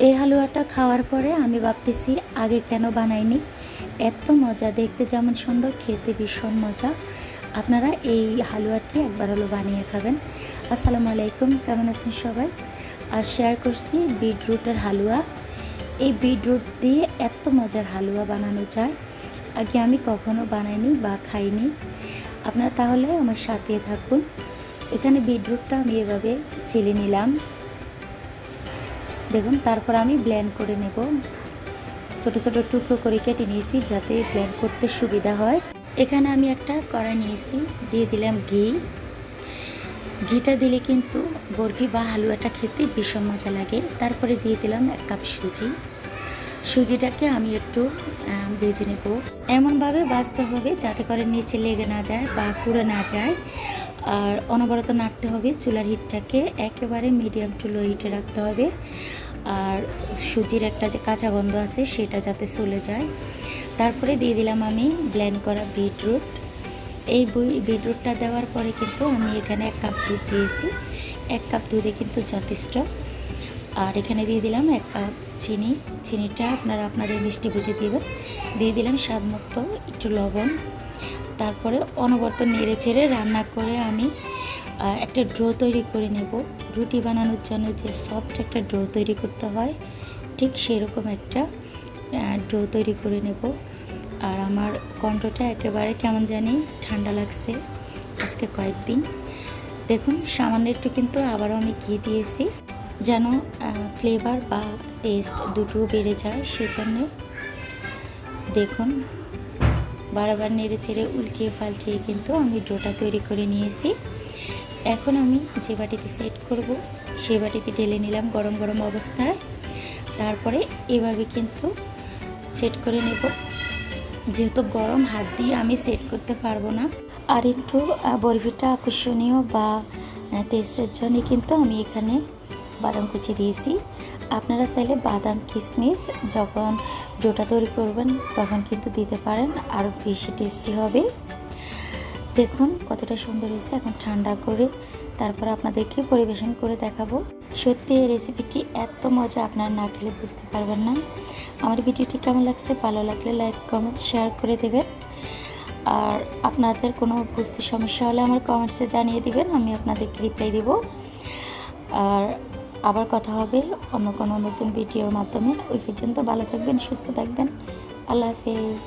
এই হালুয়াটা খাওয়ার পরে আমি ভাবতেছি আগে কেন বানাইনি। এত মজা, দেখতে যেমন সুন্দর, খেতে ভীষণ মজা। আপনারা এই হালুয়াটি একবার হলো বানিয়ে খাবেন। আসসালামু আলাইকুম, কেমন আছেন সবাই? আর শেয়ার করছি বিটরুটের হালুয়া। এই বিটরুট দিয়ে এত মজার হালুয়া বানানো যায়, আগে আমি কখনো বানাইনি বা খাইনি। আপনারা তাহলে আমার সাথে থাকুন। এখানে বিটরুটটা আমি এভাবে ছিলে নিলাম, দেখুন। তারপর আমি ব্লেন্ড করে নেব। ছোট ছোট টুকরো করে কেটে নিয়েছি যাতে ব্লেন্ড করতে সুবিধা হয়। এখানে আমি একটা কড়াই নিয়েছি, দিয়ে দিলাম ঘি। ঘিটা দিলে কিন্তু বরফি বা হালুয়াটা খেতে ভীষণ মজা লাগে। তারপরে দিয়ে দিলাম 1 কাপ সুজি। সুজিটাকে আমি একটু ভেজে নেব। এমনভাবে ভাজতে হবে যাতে করে নিচে লেগে না যায় বা পুড়ে না যায়। আর অনবরত নাড়তে হবে। চুলার হিটটাকে একেবারে মিডিয়াম টু লো হিটে রাখতে হবে। আর সুজির একটা যে কাঁচা গন্ধ আছে সেটা যাতে চলে যায়। তারপরে দিয়ে দিলাম আমি ব্লেন্ড করা বিটরুট। এই বিটরুটটা দেওয়ার পরে কিন্তু আমি এখানে 1 কাপ দুধ দিয়েছি। 1 কাপ দুধে কিন্তু যথেষ্ট। আর এখানে দিয়ে দিলাম 1 কাপ চিনি। চিনিটা আপনারা আপনাদের মিষ্টি বুঝে দেবেন। দিয়ে দিলাম স্বাদ মতো একটু লবণ। তারপরে অনবরত নেড়ে চেড়ে রান্না করে আমি একটা ডো তৈরি করে নেব। রুটি বানানোর জন্য যে সফট একটা ডো তৈরি করতে হয়, ঠিক সেরকম একটা ডো তৈরি করে নেব। আর আমার কণ্ঠটা একেবারে কেমন জানি ঠান্ডা লাগছে আজকে কয়েকদিন। দেখুন, সামান্য একটু কিন্তু আবারও আমি ঘি দিয়েছি যেন ফ্লেভার বা টেস্ট দুটো বেড়ে যায়, সেজন্য। দেখুন, বারবার নেড়ে চেড়ে উল্টিয়ে পাল্টিয়ে কিন্তু আমি ডোটা তৈরি করে নিয়েছি। এখন আমি যে বাটিতে সেট করব সেই বাটিতে ঢেলে নিলাম গরম গরম অবস্থায়। তারপরে এভাবে কিন্তু সেট করে নেব। যেহেতু গরম, হাত দিয়ে আমি সেট করতে পারবো না। আর একটু বরফিটা আকর্ষণীয় বা টেস্টের জন্য কিন্তু আমি এখানে বাদাম কুচি দিয়েছি। আপনারা চাইলে বাদাম কিশমিশ যখন ডোটা তৈরি করবেন তখন কিন্তু দিতে পারেন, আরও বেশি টেস্টি হবে। দেখুন কতটা সুন্দর হয়েছে। এখন ঠান্ডা করে তারপর আপনাদেরকে পরিবেশন করে দেখাবো। সত্যি এই রেসিপিটি এত মজা, আপনারা না খেলে বুঝতে পারবেন না। আমার ভিডিওটি কেমন লাগছে, ভালো লাগলে লাইক কমেন্ট শেয়ার করে দেবেন। আর আপনাদের কোনো বুঝতে সমস্যা হলে আমার কমেন্টসে জানিয়ে দিবেন, আমি আপনাদেরকে রিপ্লাই দেব। আর আবার কথা হবে অন্য কোনো নতুন ভিডিওর মাধ্যমে। ওই পর্যন্ত ভালো থাকবেন, সুস্থ থাকবেন। আল্লাহ হাফেজ।